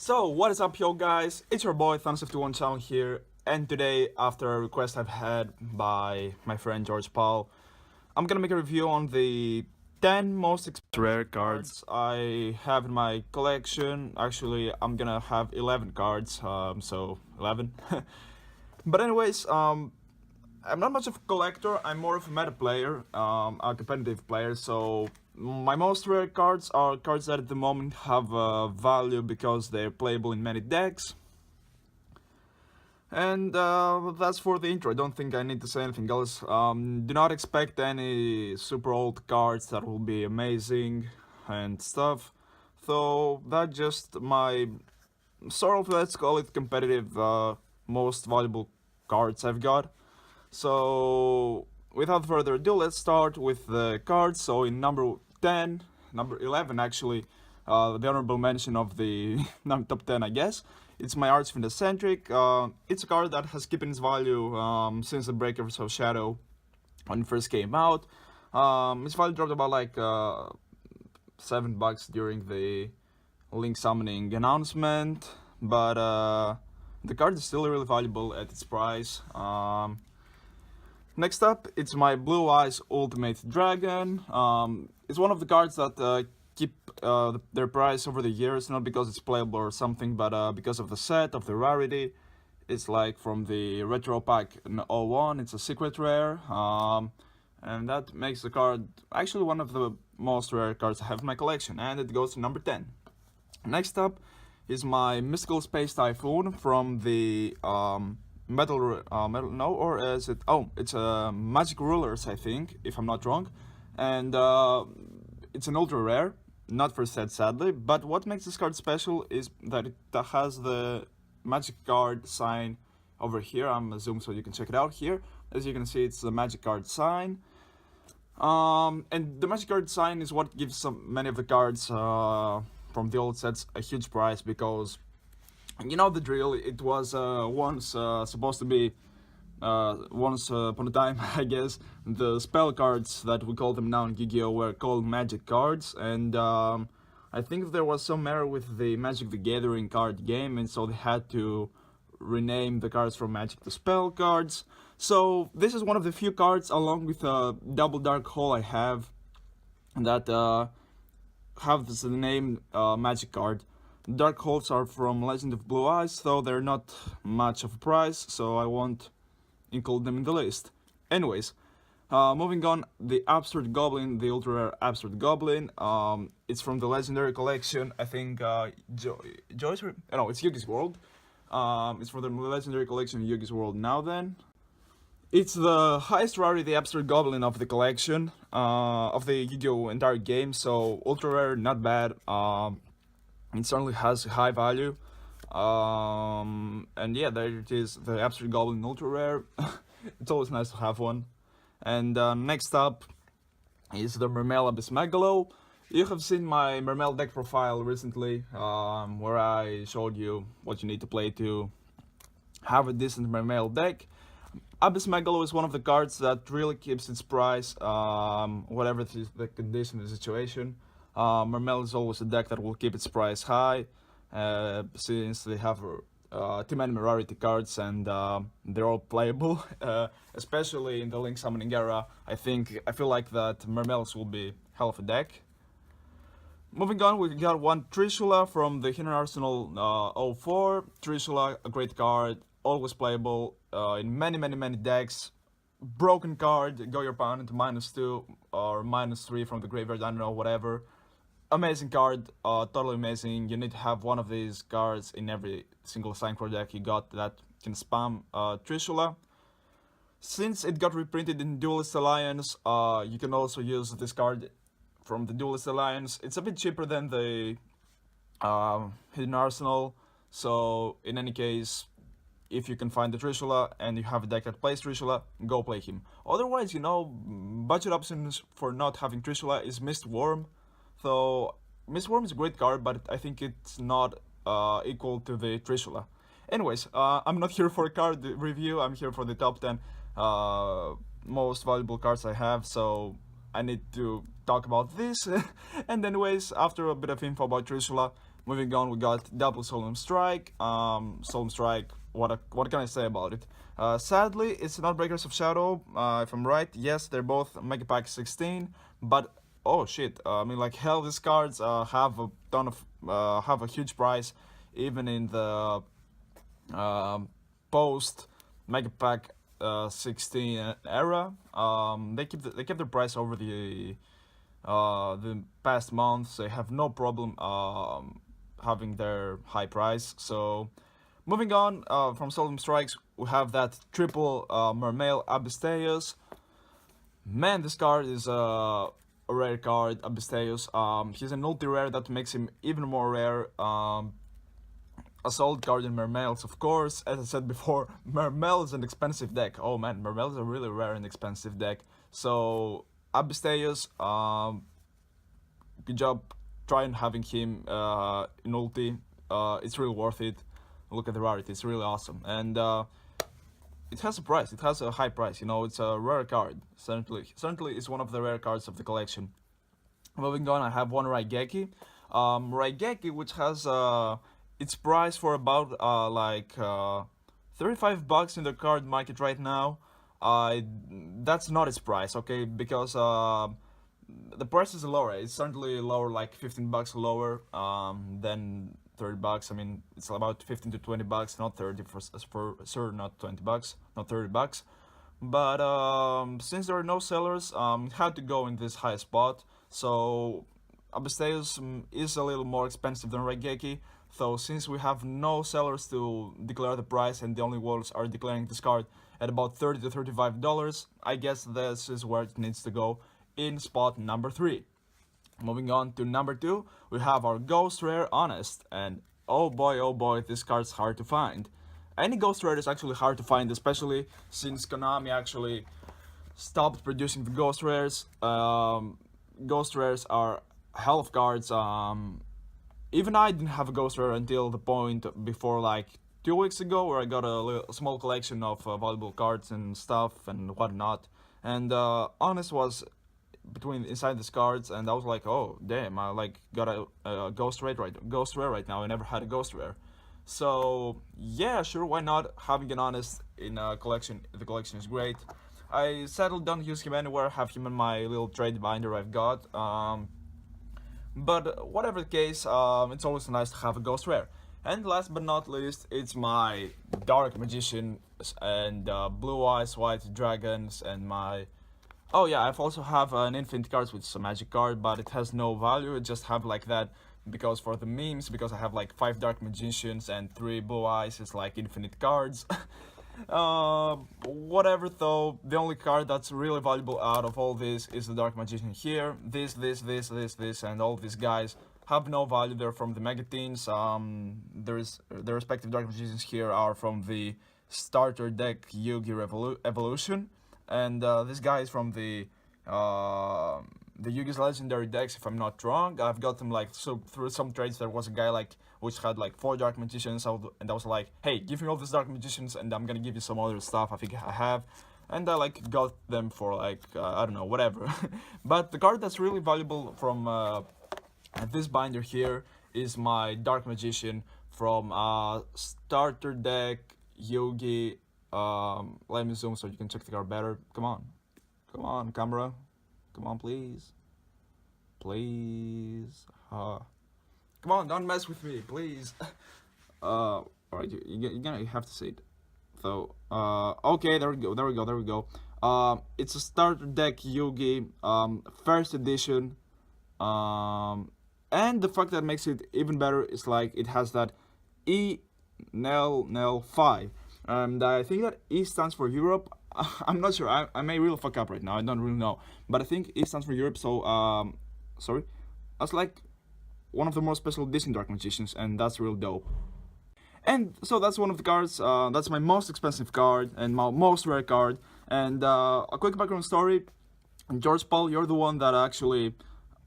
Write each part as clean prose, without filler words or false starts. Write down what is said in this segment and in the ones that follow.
So, what is up, yo guys? It's your boy Thumbs51 channel here, and today, after a request I've had by my friend George Paul, I'm gonna make a review on the 10 most rare cards I have in my collection. Actually, I'm gonna have 11 cards, so 11. But anyways, I'm not much of a collector, I'm more of a meta player, a competitive player, so my most rare cards are cards that at the moment have value because they're playable in many decks. And that's for the intro. I don't think I need to say anything else. Do not expect any super old cards that will be amazing and stuff. So that's just my sort of, let's call it, competitive most valuable cards I've got. So without further ado, let's start with the cards. So in number 10, number 11 actually, the honorable mention of the top 10, I guess. It's my Archfiend Eccentric. It's a card that has kept its value since the Breakers of Shadow when it first came out. Its value dropped about like $7 during the Link Summoning announcement, but the card is still really valuable at its price. Next up, it's my Blue Eyes Ultimate Dragon. It's one of the cards that keep their price over the years, not because it's playable or something, but because of the set, of the rarity. It's like from the retro pack in 01, it's a secret rare, and that makes the card actually one of the most rare cards I have in my collection, and it goes to number 10. Next up is my Mystical Space Typhoon from the it's Magic Rulers, I think, if I'm not wrong, and it's an ultra rare, not for set sadly, but what makes this card special is that it has the magic card sign over here. I'm zoomed so you can check it out here. As you can see, it's the magic card sign, and the magic card sign is what gives many of the cards from the old sets a huge price, because you know the drill. It was once supposed to be, once upon a time, I guess, the spell cards that we call them now in Yu-Gi-Oh! Were called magic cards, and I think there was some error with the Magic the Gathering card game, and so they had to rename the cards from Magic to spell cards. So this is one of the few cards, along with a Double Dark Hole I have, that have the name Magic card. Dark Holes are from Legend of Blue Eyes, so they're not much of a price, so I won't include them in the list. Anyways, moving on, the Absurd Goblin, the ultra rare Absurd Goblin. It's from the Legendary Collection. I think Joyce. No, it's Yugi's World. It's from the Legendary Collection, Yugi's World. Now then, it's the highest rarity Absurd Goblin of the collection, of the Yu-Gi-Oh! Entire game. So ultra rare, not bad. It certainly has high value, and yeah, there it is, the Absurd Goblin ultra rare. It's always nice to have one. And next up is the Mermail Abyssmegalo. You have seen my Mermail deck profile recently, where I showed you what you need to play to have a decent Mermail deck. Abyssmegalo is one of the cards that really keeps its price, whatever the condition, the situation. Mermail is always a deck that will keep its price high, since they have too many rarity cards, and they're all playable, especially in the Link Summoning era. I feel like that Mermails will be hell of a deck. Moving on, we got one Trishula from the Hidden Arsenal 04. Trishula, a great card, always playable in many decks. Broken card, go your opponent to -2 or -3 from the graveyard, I don't know, whatever. Amazing card, totally amazing. You need to have one of these cards in every single Synchro deck you got that can spam Trishula. Since it got reprinted in Duelist Alliance, you can also use this card from the Duelist Alliance. It's a bit cheaper than the Hidden Arsenal, so in any case, if you can find the Trishula and you have a deck that plays Trishula, go play him. Otherwise, you know, budget options for not having Trishula is Mistworm. So Mistworm is a great card, but I think it's not equal to the Trishula. Anyways, I'm not here for a card review, I'm here for the top 10 most valuable cards I have, so I need to talk about this. And anyways, after a bit of info about Trishula, Moving on, we got double Solemn Strike. Solemn Strike, what can I say about it? Sadly, it's not Breakers of Shadow, if I'm right. Yes, they're both Mega Pack 16, but oh shit, I mean, like, hell, these cards have a ton of, have a huge price, even in the post Mega Pack 16 era. They kept the price over the past months. They have no problem having their high price. So moving on from Solemn Strikes, we have that triple Mermail Abisteus. Man, this card is a rare card, Abisteus. He's an ulti-rare that makes him even more rare. A solid card in Mermails, of course. As I said before, Mermail is an expensive deck. Oh man, Mermail is a really rare and expensive deck. So, Abisteus, good job trying having him in ulti. It's really worth it. Look at the rarity, it's really awesome. And it has a price, it has a high price, you know, it's a rare card. Certainly it's one of the rare cards of the collection. Moving on, I have one Raigeki. Raigeki, which has its price for about like $35 in the card market right now. That's not its price, okay? Because the price is lower. It's certainly lower, like $15 lower than $30. I mean, it's about 15 to $20, not 30 for sure, not $20, not $30. But since there are no sellers, it had to go in this high spot. So Abisteus is a little more expensive than Raigeki. So since we have no sellers to declare the price and the only ones are declaring this card at about $30 to $35, I guess this is where it needs to go in spot number 3. Moving on to number 2, we have our Ghost Rare Honest, and oh boy, this card's hard to find. Any Ghost Rare is actually hard to find, especially since Konami actually stopped producing the Ghost Rares. Ghost Rares are hell of cards. Even I didn't have a Ghost Rare until the point before like 2 weeks ago, where I got a small collection of valuable cards and stuff and whatnot. And Honest was inside these cards, and I was like, oh damn, I like got a Ghost Rare right now. I never had a Ghost Rare. So yeah, sure, why not? Having an Honest in a collection, the collection is great. I settled don't use him anywhere, have him in my little trade binder I've got. But whatever the case, it's always nice to have a Ghost Rare. And last but not least, it's my Dark Magician and Blue Eyes White Dragons and my... Oh yeah, I've also have an Infinite cards, which is a magic card, but it has no value. It just have like that because for the memes, because I have like 5 Dark Magicians and 3 Blue Eyes, it's like infinite cards. Whatever though, the only card that's really valuable out of all this is the Dark Magician here. This, and all these guys have no value. They're from the Mega Teens. The respective Dark Magicians here are from the starter deck Yu-Gi Evolution, and this guy is from the Yu-Gi's Legendary decks, if I'm not wrong. I've got them like, so through some trades there was a guy like which had like 4 Dark Magicians, and I was like, hey, give me all these Dark Magicians and I'm gonna give you some other stuff I think I have. And I like got them for like, I don't know, whatever. But the card that's really valuable from this binder here is my Dark Magician from starter deck Yu-Gi. Let me zoom so you can check the card better. Come on, camera. Come on, please. Come on, don't mess with me, please. Alright, you're gonna have to see it. So, okay, there we go. It's a starter deck Yu-Gi, first edition. And the fact that makes it even better is like it has that nel 5. And I think that E stands for Europe. I'm not sure. I may really fuck up right now. I don't really know. But I think E stands for Europe. So, sorry. That's like one of the more special edition Dark Magicians, and that's real dope. And so that's one of the cards. That's my most expensive card and my most rare card. And a quick background story. George Paul, you're the one that actually...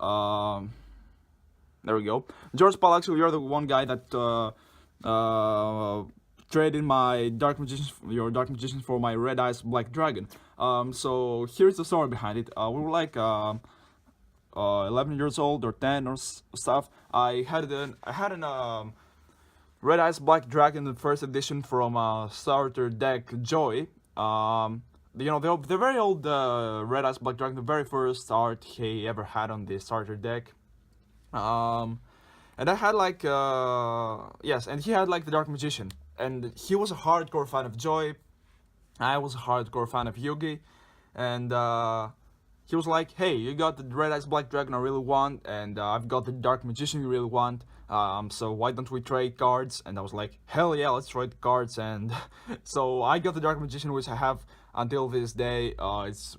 there we go. George Paul, actually, you're the one guy that traded my your Dark Magicians for my Red Eyes Black Dragon. So here's the story behind it. We were like 11 years old or 10 or stuff, I had an Red Eyes Black Dragon, the first edition from starter deck Joy. You know, the very old Red Eyes Black Dragon, the very first art he ever had on the starter deck. And I had like yes, and he had like the Dark Magician, and he was a hardcore fan of Joy. I was a hardcore fan of Yugi, and he was like, "Hey, you got the Red Eyes Black Dragon I really want, and I've got the Dark Magician you really want. So why don't we trade cards?" And I was like, "Hell yeah, let's trade cards!" And so I got the Dark Magician, which I have until this day. It's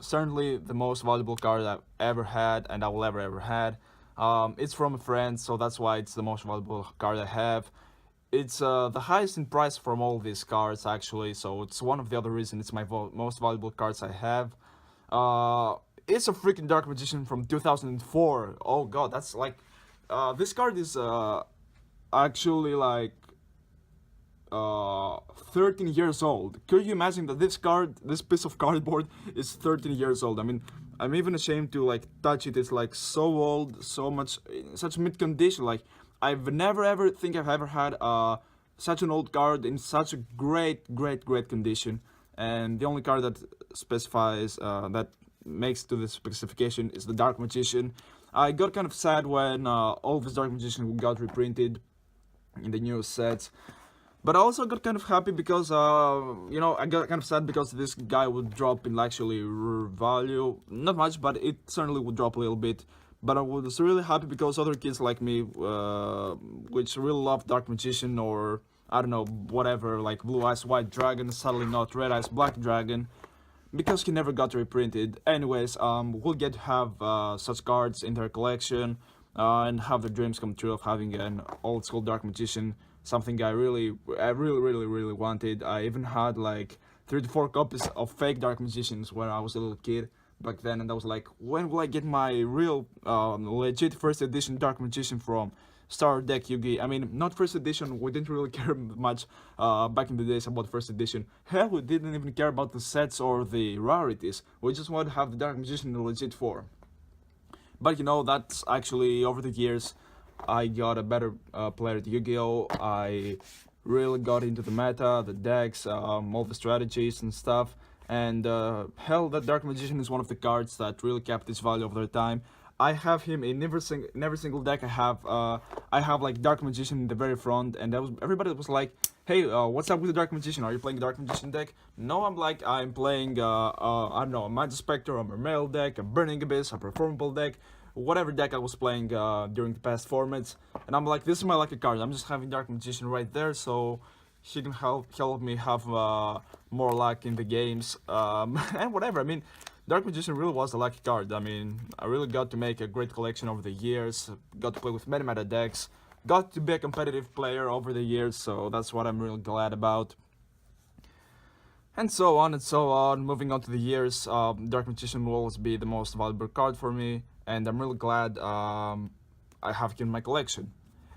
certainly the most valuable card I've ever had, and I will ever had. It's from a friend, so that's why it's the most valuable card I have. It's the highest in price from all these cards, actually, so it's one of the other reasons it's my most valuable cards I have. It's a freaking Dark Magician from 2004. Oh god, that's like... this card is actually like 13 years old. Could you imagine that this piece of cardboard is 13 years old? I mean, I'm even ashamed to like touch it. It's like so old, such mid condition. Like, I've never ever think I've ever had such an old card in such a great condition. And the only card that specifies that makes to this specification is the Dark Magician. I got kind of sad when all of this Dark Magician got reprinted in the new sets. But I also got kind of happy because, you know, I got kind of sad because this guy would drop in actually value. Not much, but it certainly would drop a little bit. But I was really happy because other kids like me, which really love Dark Magician or, I don't know, whatever, like Blue Eyes White Dragon, sadly not Red Eyes Black Dragon, because he never got reprinted. Anyways, we'll get to have such cards in their collection and have their dreams come true of having an old school Dark Magician. Something I really wanted. I even had like 3 to 4 copies of fake Dark Magicians when I was a little kid back then, and I was like, when will I get my real legit first edition Dark Magician from Star Deck Yugi? I mean, not first edition, we didn't really care much back in the days about first edition. Hell, we didn't even care about the sets or the rarities. We just wanted to have the Dark Magician in the legit form. But you know, that's actually over the years I got a better player at Yu-Gi-Oh! I really got into the meta, the decks, all the strategies and stuff. And hell, that Dark Magician is one of the cards that really kept its value over time. I have him in every single deck I have like Dark Magician in the very front, and everybody was like, "Hey, what's up with the Dark Magician? Are you playing a Dark Magician deck?" No, I'm playing I don't know, a Magic Spectre, a Mermail deck, a Burning Abyss, a Performable deck, whatever deck I was playing during the past formats. And I'm like, this is my lucky card. I'm just having Dark Magician right there, so he can help me have more luck in the games, and whatever. I mean, Dark Magician really was a lucky card. I mean, I really got to make a great collection over the years, got to play with many meta decks, got to be a competitive player over the years, so that's what I'm really glad about. And so on and so on. Moving on to the years, Dark Magician will always be the most valuable card for me, and I'm really glad I have it in my collection.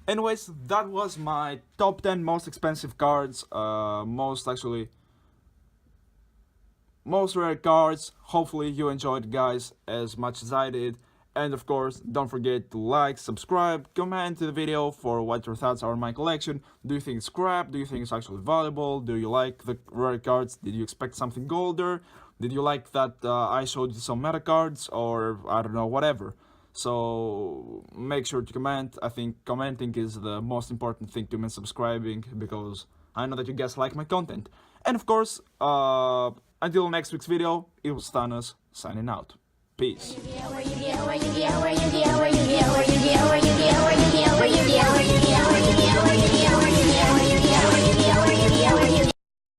Anyways, that was my top 10 most expensive cards, most rare cards. Hopefully you enjoyed, guys, as much as I did. And of course, don't forget to like, subscribe, comment to the video for what your thoughts are on my collection. Do you think it's crap? Do you think it's actually valuable? Do you like the rare cards? Did you expect something older? Did you like that I showed you some meta cards? Or, I don't know, whatever. So make sure to comment. I think commenting is the most important thing to me, subscribing, because I know that you guys like my content. And of course, until next week's video, it was Thanos signing out. Peace.